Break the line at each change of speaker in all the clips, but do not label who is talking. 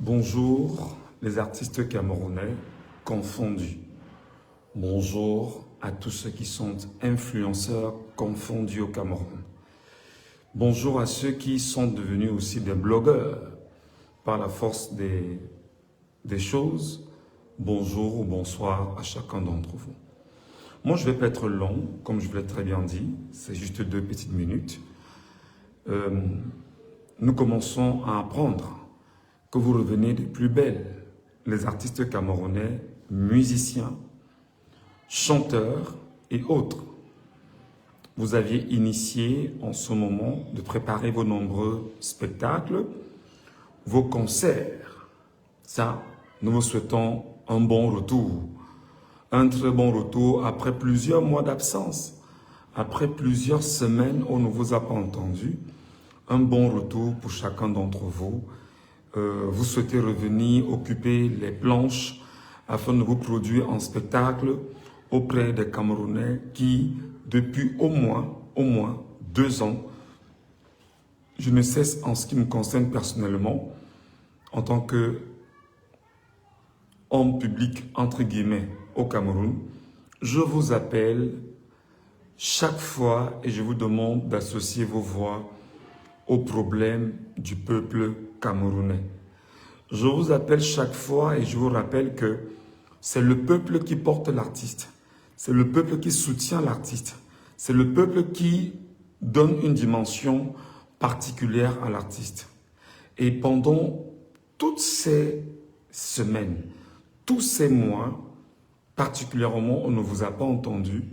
Bonjour les artistes camerounais confondus. Bonjour à tous ceux qui sont influenceurs confondus au Cameroun. Bonjour à ceux qui sont devenus aussi des blogueurs par la force des choses. Bonjour ou bonsoir à chacun d'entre vous. Moi, je ne vais pas être long, comme je vous l'ai très bien dit. C'est juste 2 petites minutes. Nous commençons à apprendre que vous revenez des plus belles, les artistes camerounais, musiciens, chanteurs et autres. Vous aviez initié en ce moment de préparer vos nombreux spectacles, vos concerts. Ça, nous vous souhaitons un bon retour. Un très bon retour après plusieurs mois d'absence, après plusieurs semaines où on ne vous a pas entendu. Un bon retour pour chacun d'entre vous. Vous souhaitez revenir occuper les planches afin de vous produire en spectacle auprès des Camerounais qui, depuis au moins 2 ans, je ne cesse en ce qui me concerne personnellement, en tant que homme public, entre guillemets, au Cameroun, je vous appelle chaque fois et je vous demande d'associer vos voix aux problèmes du peuple camerounais. Je vous appelle chaque fois et je vous rappelle que c'est le peuple qui porte l'artiste. C'est le peuple qui soutient l'artiste. C'est le peuple qui donne une dimension particulière à l'artiste. Et pendant toutes ces semaines, tous ces mois, particulièrement, on ne vous a pas entendu.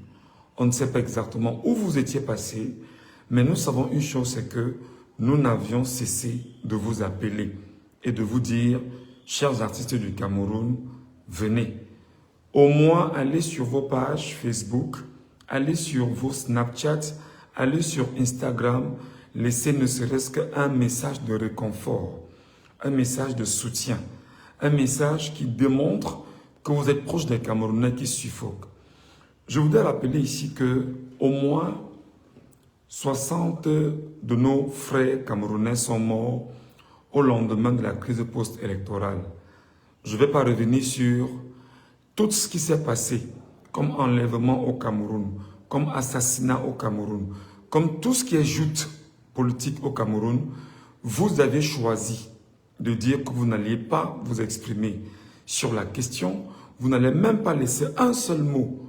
On ne sait pas exactement où vous étiez passé, mais nous savons une chose, c'est que nous n'avions cessé de vous appeler et de vous dire, chers artistes du Cameroun, venez. Au moins, allez sur vos pages Facebook, allez sur vos Snapchat, allez sur Instagram, laissez ne serait-ce qu'un message de réconfort, un message de soutien, un message qui démontre que vous êtes proche des Camerounais qui suffoquent. Je voudrais rappeler ici que au moins 60 de nos frères camerounais sont morts au lendemain de la crise post-électorale. Je ne vais pas revenir sur tout ce qui s'est passé, comme enlèvement au Cameroun, comme assassinat au Cameroun, comme tout ce qui est joute politique au Cameroun. Vous avez choisi de dire que vous n'alliez pas vous exprimer sur la question. Vous n'allez même pas laisser un seul mot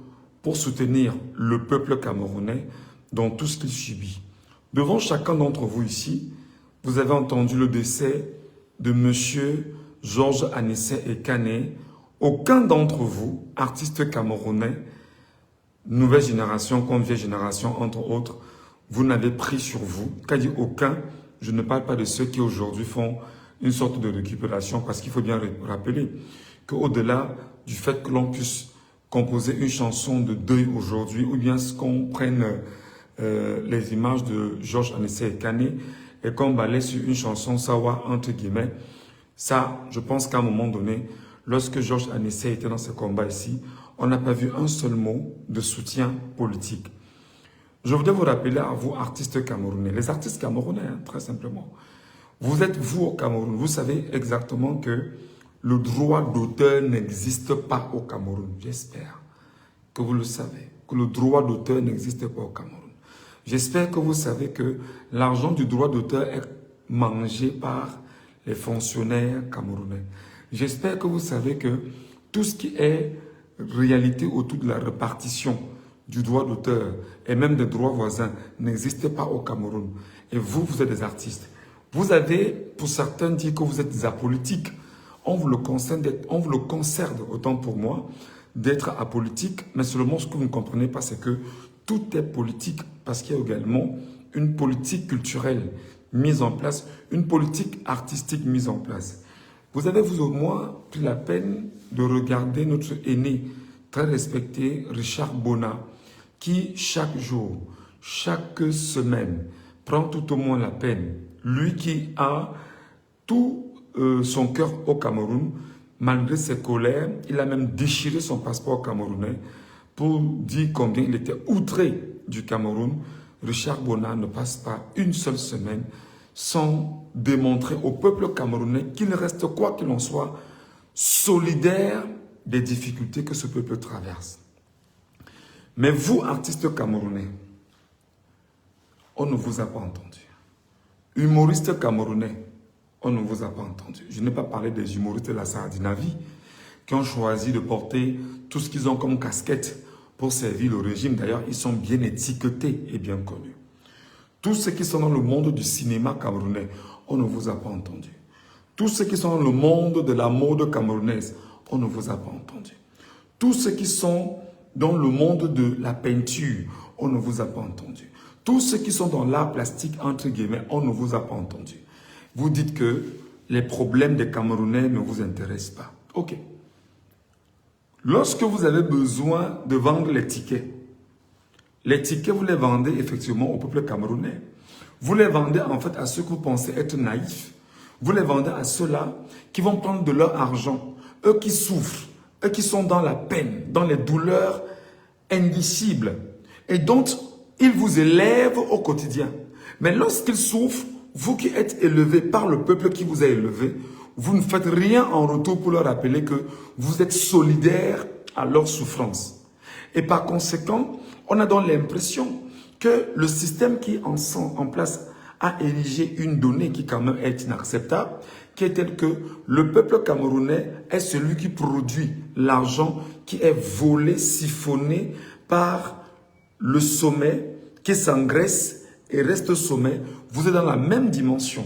pour soutenir le peuple camerounais dans tout ce qu'il subit. Devant chacun d'entre vous ici, vous avez entendu le décès de M. Georges Anissé Ekane. Aucun d'entre vous, artistes camerounais, nouvelle génération comme vieille génération, entre autres, vous n'avez pris sur vous. Quand je dis aucun, je ne parle pas de ceux qui aujourd'hui font une sorte de récupération, parce qu'il faut bien rappeler qu'au-delà du fait que l'on puisse composer une chanson de deuil aujourd'hui, ou bien qu'on prenne les images de Georges Anissé Ekane et qu'on balaye sur une chanson Sawa, entre guillemets, ça, je pense qu'à un moment donné, lorsque Georges Anissé était dans ce combat ici, on n'a pas vu un seul mot de soutien politique. Je voudrais vous rappeler à vous, artistes camerounais, les artistes camerounais, hein, très simplement. Vous êtes vous au Cameroun, vous savez exactement que le droit d'auteur n'existe pas au Cameroun. J'espère que vous le savez, que le droit d'auteur n'existe pas au Cameroun. J'espère que vous savez que l'argent du droit d'auteur est mangé par les fonctionnaires camerounais. J'espère que vous savez que tout ce qui est réalité autour de la répartition du droit d'auteur et même des droits voisins n'existe pas au Cameroun. Et vous, vous êtes des artistes. Vous avez, pour certains, dit que vous êtes des apolitiques. On vous le concerne, autant pour moi, d'être apolitique, mais seulement ce que vous ne comprenez pas, c'est que tout est politique, parce qu'il y a également une politique culturelle mise en place, une politique artistique mise en place. Vous avez, vous au moins, pris la peine de regarder notre aîné, très respecté, Richard Bona, qui chaque jour, chaque semaine, prend tout au moins la peine. Lui qui a tout son cœur au Cameroun, malgré ses colères, il a même déchiré son passeport camerounais pour dire combien il était outré du Cameroun. Richard Bona ne passe pas une seule semaine sans démontrer au peuple camerounais qu'il reste, quoi qu'il en soit, solidaire des difficultés que ce peuple traverse. Mais vous, artistes camerounais, on ne vous a pas entendu. Humoristes camerounais, on ne vous a pas entendu. Je n'ai pas parlé des humoristes de la Sardinavie qui ont choisi de porter tout ce qu'ils ont comme casquette pour servir le régime. D'ailleurs, ils sont bien étiquetés et bien connus. Tous ceux qui sont dans le monde du cinéma camerounais, on ne vous a pas entendu. Tous ceux qui sont dans le monde de la mode camerounaise, on ne vous a pas entendu. Tous ceux qui sont dans le monde de la peinture, on ne vous a pas entendu. Tous ceux qui sont dans l'art plastique, entre guillemets, on ne vous a pas entendu. Vous dites que les problèmes des Camerounais ne vous intéressent pas. Ok. Lorsque vous avez besoin de vendre les tickets, vous les vendez effectivement au peuple camerounais. Vous les vendez en fait à ceux que vous pensez être naïfs. Vous les vendez à ceux-là qui vont prendre de leur argent. Eux qui souffrent, eux qui sont dans la peine, dans les douleurs indicibles. Et donc, ils vous élèvent au quotidien. Mais lorsqu'ils souffrent, vous qui êtes élevés par le peuple qui vous a élevé, vous ne faites rien en retour pour leur rappeler que vous êtes solidaires à leur souffrance. Et par conséquent, on a donc l'impression que le système qui est en place a érigé une donnée qui quand même est inacceptable, qui est telle que le peuple camerounais est celui qui produit l'argent qui est volé, siphonné par le sommet, qui s'engraisse et reste au sommet. Vous êtes dans la même dimension.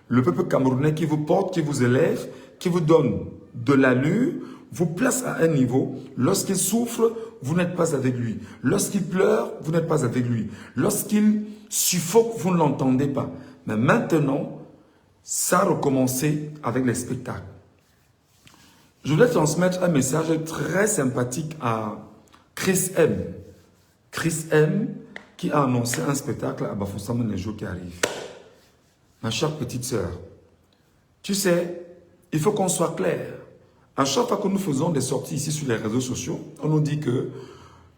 Le peuple camerounais qui vous porte, qui vous élève, qui vous donne de l'allure, vous place à un niveau. Lorsqu'il souffre, vous n'êtes pas avec lui. Lorsqu'il pleure, vous n'êtes pas avec lui. Lorsqu'il suffoque, vous ne l'entendez pas. Mais maintenant, ça a recommencé avec les spectacles. Je voulais transmettre un message très sympathique à Chris M. Chris M qui a annoncé un spectacle à Bafoussam les jours qui arrivent. Ma chère petite sœur, tu sais, il faut qu'on soit clair. À chaque fois que nous faisons des sorties ici sur les réseaux sociaux, on nous dit que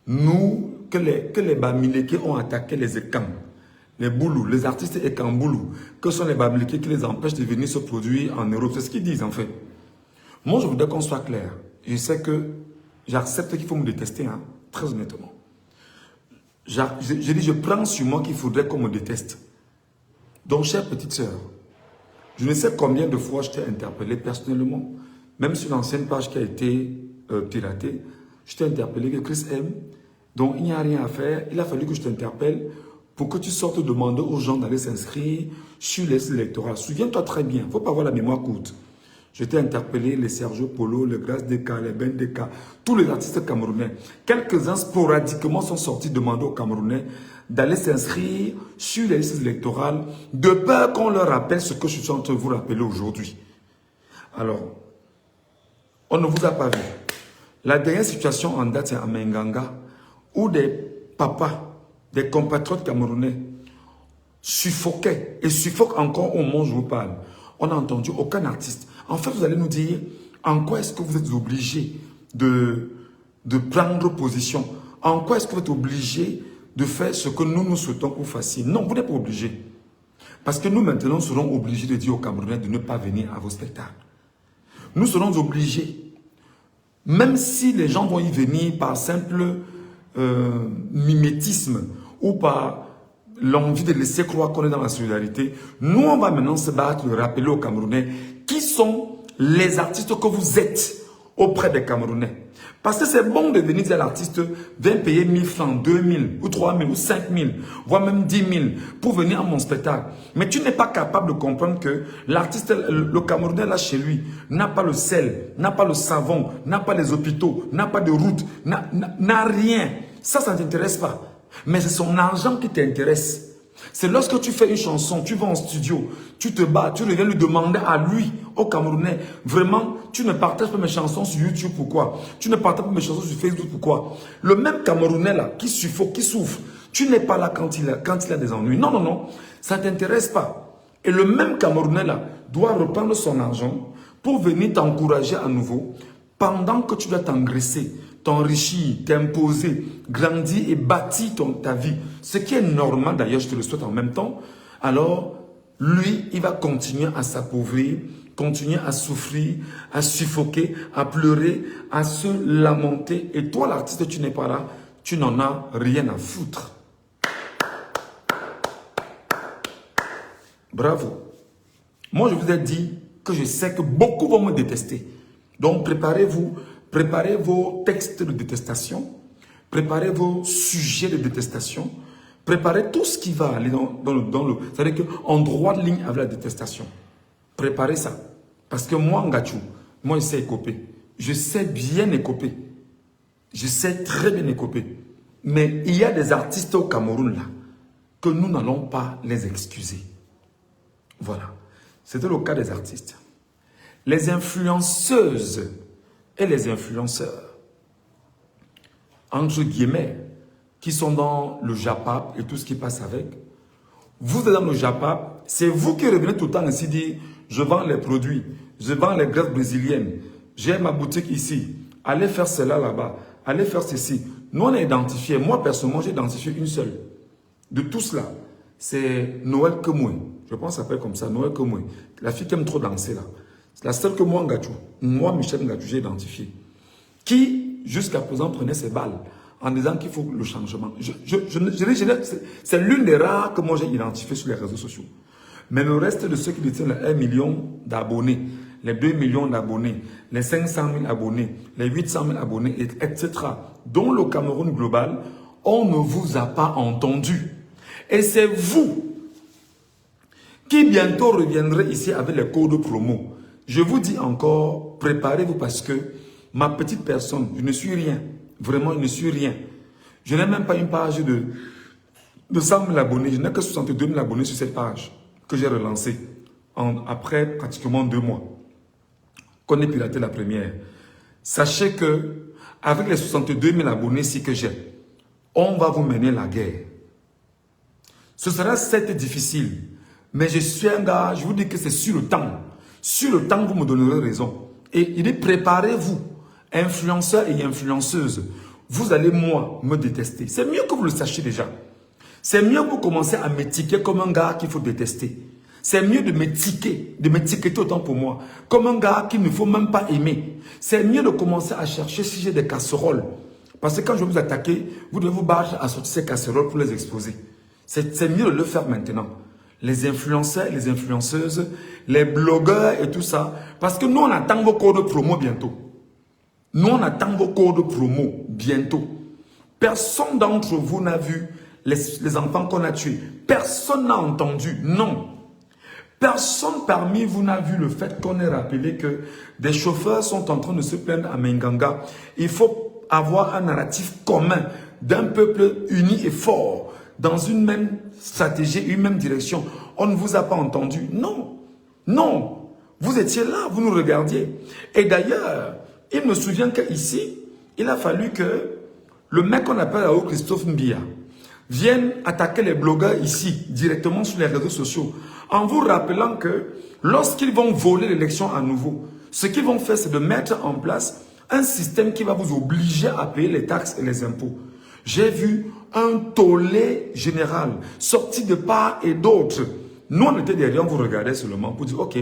les Bamileke ont attaqué les Ekam, les Boulous, les artistes Ekamboulou, que sont les Bamileke qui les empêchent de venir se produire en Europe. C'est ce qu'ils disent en fait. Moi, je voudrais qu'on soit clair. Je sais que j'accepte qu'il faut me détester, hein, très honnêtement. Je prends sur moi qu'il faudrait qu'on me déteste. Donc, chère petite sœur, je ne sais combien de fois je t'ai interpellé personnellement, même sur l'ancienne page qui a été piratée, je t'ai interpellé que Chris M, donc il n'y a rien à faire, il a fallu que je t'interpelle pour que tu sortes demander aux gens d'aller s'inscrire sur les listes électorales. Souviens-toi très bien, il ne faut pas avoir la mémoire courte. Je t'ai interpellé les Sergio Polo, les Grace Deka, les Ben Deka, tous les artistes camerounais. Quelques-uns sporadiquement sont sortis demander aux Camerounais d'aller s'inscrire sur les listes électorales de peur qu'on leur rappelle ce que je suis en train de vous rappeler aujourd'hui. Alors, on ne vous a pas vu. La dernière situation en date, c'est à Menganga, où des papas, des compatriotes camerounais suffoquaient et suffoquent encore au moment où je vous parle. On n'a entendu aucun artiste. En fait, vous allez nous dire en quoi est-ce que vous êtes obligé de prendre position. En quoi est-ce que vous êtes obligé de faire ce que nous souhaitons que vous fassiez. Non, vous n'êtes pas obligé. Parce que nous, maintenant, serons obligés de dire aux Camerounais de ne pas venir à vos spectacles. Nous serons obligés, même si les gens vont y venir par simple mimétisme ou par l'envie de laisser croire qu'on est dans la solidarité, nous, on va maintenant se battre, de rappeler aux Camerounais qui sont les artistes que vous êtes auprès des Camerounais. Parce que c'est bon de venir dire à l'artiste, viens payer 1000 francs, 2000 ou 3000 ou 5000, voire même 10 000 pour venir à mon spectacle. Mais tu n'es pas capable de comprendre que l'artiste, le Camerounais là chez lui, n'a pas le sel, n'a pas le savon, n'a pas les hôpitaux, n'a pas de route, n'a rien. Ça ne t'intéresse pas. Mais c'est son argent qui t'intéresse. C'est lorsque tu fais une chanson, tu vas en studio, tu te bats, tu reviens lui demander à lui, au Camerounais, vraiment, tu ne partages pas mes chansons sur YouTube, pourquoi? Tu ne partages pas mes chansons sur Facebook, pourquoi? Le même Camerounais là, qui suffoque, qui souffre, tu n'es pas là quand il a des ennuis. Non, non, non, ça ne t'intéresse pas. Et le même Camerounais là doit reprendre son argent pour venir t'encourager à nouveau pendant que tu dois t'engraisser, t'enrichir, t'imposer, grandir et bâtir ta vie. Ce qui est normal d'ailleurs, je te le souhaite en même temps. Alors, lui, il va continuer à s'appauvrir, continuer à souffrir, à suffoquer, à pleurer, à se lamenter. Et toi, l'artiste, tu n'es pas là, tu n'en as rien à foutre. Bravo. Moi, je vous ai dit que je sais que beaucoup vont me détester. Donc, préparez-vous, préparez vos textes de détestation, préparez vos sujets de détestation, préparez tout ce qui va aller dans le... C'est-à-dire qu'en droit de ligne avec la détestation. Préparez ça. Parce que moi, Ngachou, moi, je sais écoper. Je sais bien écoper. Je sais très bien écoper. Mais il y a des artistes au Cameroun, là, que nous n'allons pas les excuser. Voilà. C'était le cas des artistes. Les influenceuses et les influenceurs, entre guillemets, qui sont dans le Japap et tout ce qui passe avec, vous êtes dans le Japap, c'est vous qui revenez tout le temps ici dire « Je vends les produits, je vends les graisses brésiliennes, j'ai ma boutique ici, allez faire cela là-bas, allez faire ceci. » Nous, on a identifié, moi personnellement, j'ai identifié une seule. De tout cela, c'est Noël Kemoué. Je pense que ça s'appelle comme ça, Noël Kemoué. La fille qui aime trop danser là. C'est la seule que moi, Ngachou, moi, Michel Ngachou, j'ai identifié. Qui, jusqu'à présent, prenait ses balles en disant qu'il faut le changement. C'est l'une des rares que moi j'ai identifié sur les réseaux sociaux. Mais le reste de ceux qui détiennent les 1 million d'abonnés, les 2 millions d'abonnés, les 500 000 abonnés, les 800 000 abonnés, etc., dont le Cameroun global, on ne vous a pas entendu. Et c'est vous qui bientôt reviendrez ici avec les codes promo. Je vous dis encore, préparez-vous parce que ma petite personne, je ne suis rien. Vraiment, je ne suis rien. Je n'ai même pas une page de 100 000 abonnés. Je n'ai que 62 000 abonnés sur cette page que j'ai relancée après pratiquement 2 mois qu'on ait piraté la première. Sachez que avec les 62 000 abonnés ici que j'ai, on va vous mener la guerre. Ce sera certes difficile, mais je suis un gars, je vous dis que c'est sur le temps. Sur le temps, vous me donnerez raison. Et il est préparez-vous, influenceurs et influenceuses. Vous allez, moi, me détester. C'est mieux que vous le sachiez déjà. C'est mieux que vous commencez à m'étiqueter comme un gars qu'il faut détester. C'est mieux de m'étiqueter autant pour moi, comme un gars qu'il ne faut même pas aimer. C'est mieux de commencer à chercher si j'ai des casseroles. Parce que quand je vais vous attaquer, vous devez vous battre à sortir ces casseroles pour les exposer. C'est mieux de le faire maintenant. Les influenceurs, les influenceuses, les blogueurs et tout ça. Parce que nous, on attend vos codes promo bientôt. Nous, on attend vos codes promo bientôt. Personne d'entre vous n'a vu les enfants qu'on a tués. Personne n'a entendu. Non. Personne parmi vous n'a vu le fait qu'on ait rappelé que des chauffeurs sont en train de se plaindre à Menganga. Il faut avoir un narratif commun d'un peuple uni et fort dans une même stratégie, une même direction. On ne vous a pas entendu. Non. Non. Vous étiez là, vous nous regardiez. Et d'ailleurs, il me souvient qu'ici, il a fallu que le mec qu'on appelle là-haut Christophe Mbia vienne attaquer les blogueurs ici, directement sur les réseaux sociaux, en vous rappelant que lorsqu'ils vont voler l'élection à nouveau, ce qu'ils vont faire, c'est de mettre en place un système qui va vous obliger à payer les taxes et les impôts. J'ai vu un tollé général sorti de part et d'autre. Nous, on était derrière, on vous regardait seulement pour dire, ok,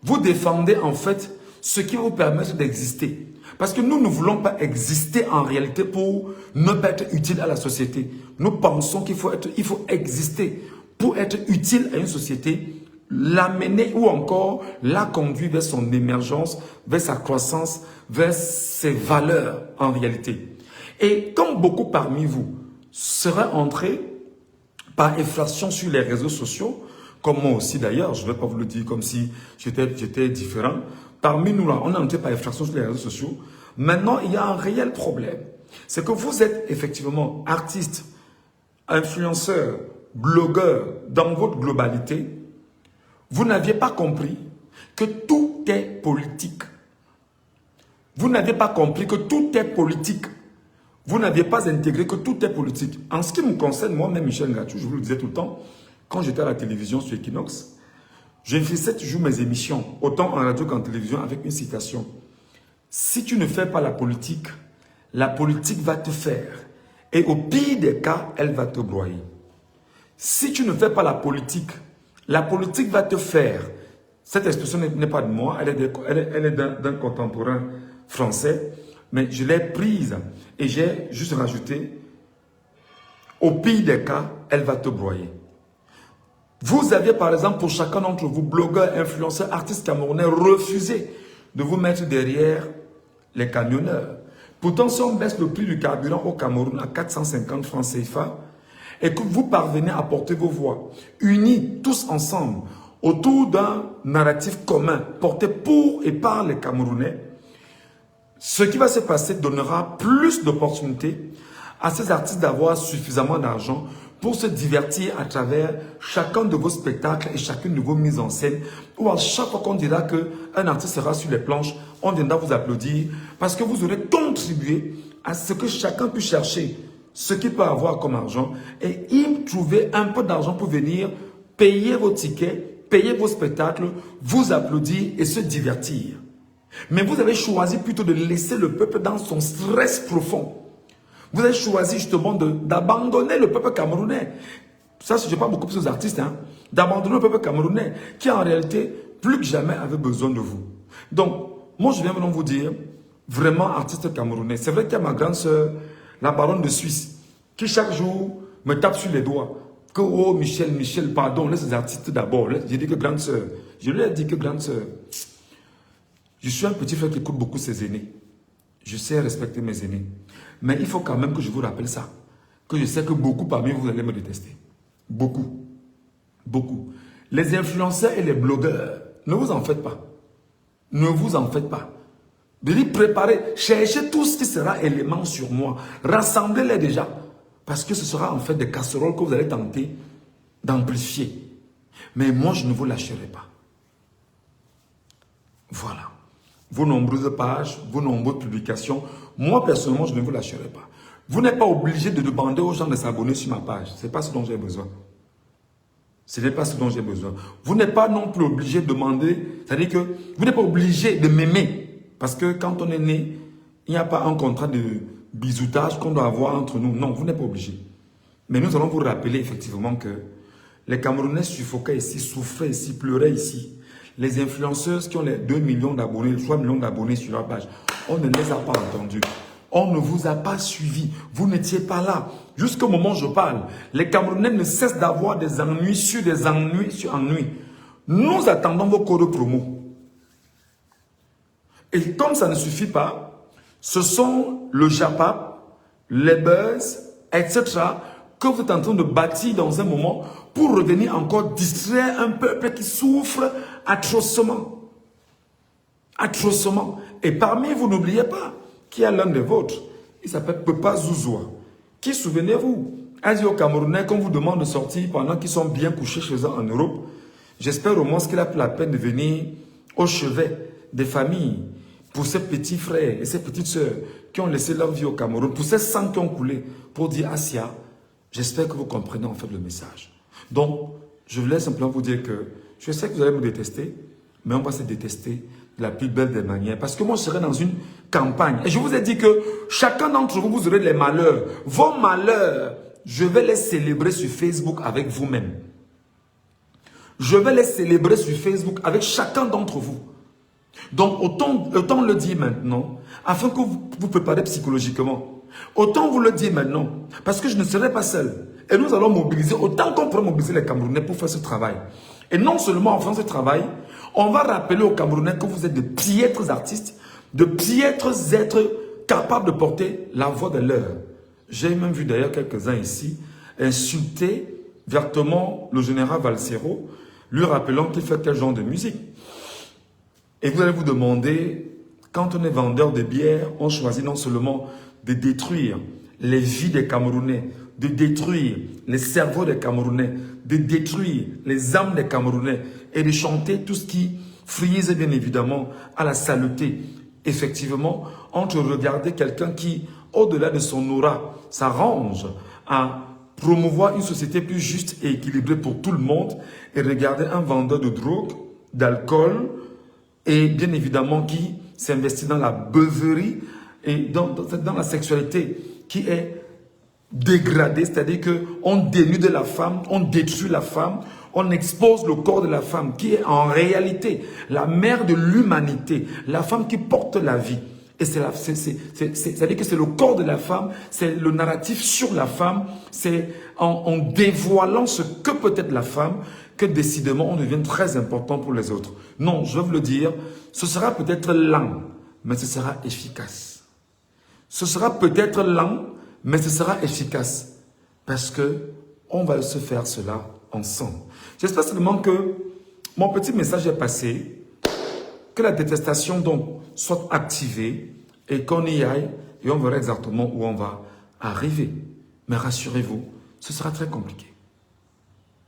vous défendez en fait ce qui vous permet d'exister. Parce que nous ne voulons pas exister en réalité pour ne pas être utile à la société. Nous pensons qu'il faut exister pour être utile à une société, l'amener ou encore la conduire vers son émergence, vers sa croissance, vers ses valeurs en réalité. Et comme beaucoup parmi vous seraient entrés par effraction sur les réseaux sociaux, comme moi aussi d'ailleurs, je ne vais pas vous le dire comme si j'étais différent, parmi nous là, on est entré par effraction sur les réseaux sociaux. Maintenant, il y a un réel problème. C'est que vous êtes effectivement artiste, influenceur, blogueur dans votre globalité. Vous n'aviez pas compris que tout est politique. Vous n'aviez pas compris que tout est politique. Vous n'aviez pas intégré que tout est politique. En ce qui me concerne, moi-même, Michel Ngachou, je vous le disais tout le temps, quand j'étais à la télévision sur Equinox, je faisais toujours mes émissions, autant en radio qu'en télévision, avec une citation. Si tu ne fais pas la politique va te faire. Et au pire des cas, elle va te broyer. Si tu ne fais pas la politique La politique va te faire. Cette expression n'est pas de moi, elle est d'un contemporain français, mais je l'ai prise et j'ai juste rajouté, au pire des cas, elle va te broyer. Vous aviez par exemple pour chacun d'entre vous, blogueurs, influenceurs, artistes camerounais, refusé de vous mettre derrière les camionneurs. Pourtant, si on baisse le prix du carburant au Cameroun à 450 francs CFA et que vous parvenez à porter vos voix, unis tous ensemble, autour d'un narratif commun, porté pour et par les Camerounais, ce qui va se passer donnera plus d'opportunités à ces artistes d'avoir suffisamment d'argent pour se divertir à travers chacun de vos spectacles et chacune de vos mises en scène, où à chaque fois qu'on dira qu'un artiste sera sur les planches, on viendra vous applaudir parce que vous aurez contribué à ce que chacun puisse chercher ce qu'il peut avoir comme argent et y trouver un peu d'argent pour venir payer vos tickets, payer vos spectacles, vous applaudir et se divertir. Mais vous avez choisi plutôt de laisser le peuple dans son stress profond. Vous avez choisi justement d'abandonner le peuple camerounais. Ça, je parle beaucoup plus aux artistes, hein, d'abandonner le peuple camerounais qui en réalité, plus que jamais, avait besoin de vous. Donc, moi, je viens maintenant vous dire, vraiment artiste camerounais. C'est vrai qu'il y a ma grande sœur, la baronne de Suisse, qui chaque jour me tape sur les doigts. Que, oh, Michel, pardon, laisse les artistes d'abord. J'ai dit que grande sœur. Je lui ai dit que grande sœur. Je suis un petit frère qui écoute beaucoup ses aînés. Je sais respecter mes aînés. Mais il faut quand même que je vous rappelle ça. Que je sais que beaucoup parmi vous allez me détester. Beaucoup. Beaucoup. Les influenceurs et les blogueurs, ne vous en faites pas. Ne vous en faites pas. De les préparer. Cherchez tout ce qui sera élément sur moi. Rassemblez-les déjà. Parce que ce sera en fait des casseroles que vous allez tenter d'amplifier. Mais moi, je ne vous lâcherai pas. Voilà. Vos nombreuses pages, vos nombreuses publications, moi personnellement, je ne vous lâcherai pas. Vous n'êtes pas obligé de demander aux gens de s'abonner sur ma page. Ce n'est pas ce dont j'ai besoin. Ce n'est pas ce dont j'ai besoin. Vous n'êtes pas non plus obligé de demander, c'est-à-dire que vous n'êtes pas obligé de m'aimer. Parce que quand on est né, il n'y a pas un contrat de bisoutage qu'on doit avoir entre nous. Non, vous n'êtes pas obligé. Mais nous allons vous rappeler effectivement que les Camerounais suffoquaient ici, souffraient ici, pleuraient ici. Les influenceuses qui ont les 2 millions d'abonnés, 3 millions d'abonnés sur leur page, on ne les a pas entendus. On ne vous a pas suivi. Vous n'étiez pas là. Jusqu'au moment où je parle, les Camerounais ne cessent d'avoir des ennuis sur des ennuis sur ennuis. Nous attendons vos codes promo. Et comme ça ne suffit pas, ce sont le JAPAP, les buzz, etc. que vous êtes en train de bâtir dans un moment pour revenir encore distraire un peuple qui souffre atrocement. Atrocement. Et parmi vous, n'oubliez pas qu'il y a l'un des vôtres. Il s'appelle Pepa Zouzoua. Qui, souvenez-vous, a dit aux Camerounais qu'on vous demande de sortir pendant qu'ils sont bien couchés chez eux en Europe. J'espère au moins qu'il a pris la peine de venir au chevet des familles pour ces petits frères et ces petites sœurs qui ont laissé leur vie au Cameroun, pour ces sangs qui ont coulé, pour dire Asia, j'espère que vous comprenez en fait le message. Donc, je voulais simplement vous dire que je sais que vous allez me détester, mais on va se détester de la plus belle des manières. Parce que moi, je serai dans une campagne. Et je vous ai dit que chacun d'entre vous, vous aurez les malheurs. Vos malheurs, je vais les célébrer sur Facebook avec vous-même. Je vais les célébrer sur Facebook avec chacun d'entre vous. Donc, autant le dire maintenant, afin que vous vous préparez psychologiquement. Autant vous le dire maintenant, parce que je ne serai pas seul. Et nous allons mobiliser, autant qu'on pourra mobiliser les Camerounais pour faire ce travail. Et non seulement en faisant ce travail, on va rappeler aux Camerounais que vous êtes de piètres artistes, de piètres êtres capables de porter la voix de l'heure. J'ai même vu d'ailleurs quelques-uns ici insulter vertement le général Valsero, lui rappelant qu'il fait quel genre de musique. Et vous allez vous demander, quand on est vendeur de bière, on choisit non seulement de détruire les vies des Camerounais, de détruire les cerveaux des Camerounais, de détruire les âmes des Camerounais et de chanter tout ce qui frise bien évidemment à la saleté. Effectivement, entre regarder quelqu'un qui, au-delà de son aura, s'arrange à promouvoir une société plus juste et équilibrée pour tout le monde et regarder un vendeur de drogue, d'alcool et bien évidemment qui s'investit dans la beuverie et dans la sexualité qui est dégradée, c'est-à-dire qu'on dénude la femme, on détruit la femme, On expose le corps de la femme qui est en réalité la mère de l'humanité, la femme qui porte la vie. Et c'est-à-dire que c'est le corps de la femme, c'est le narratif sur la femme, c'est en dévoilant ce que peut être la femme que décidément on devient très important pour les autres. Non, je veux vous le dire, ce sera peut-être lent, mais ce sera efficace. Ce sera peut-être lent, mais ce sera efficace. Parce que on va se faire cela ensemble. J'espère simplement que mon petit message est passé, que la détestation donc soit activée et qu'on y aille et on verra exactement où on va arriver. Mais rassurez-vous, ce sera très compliqué.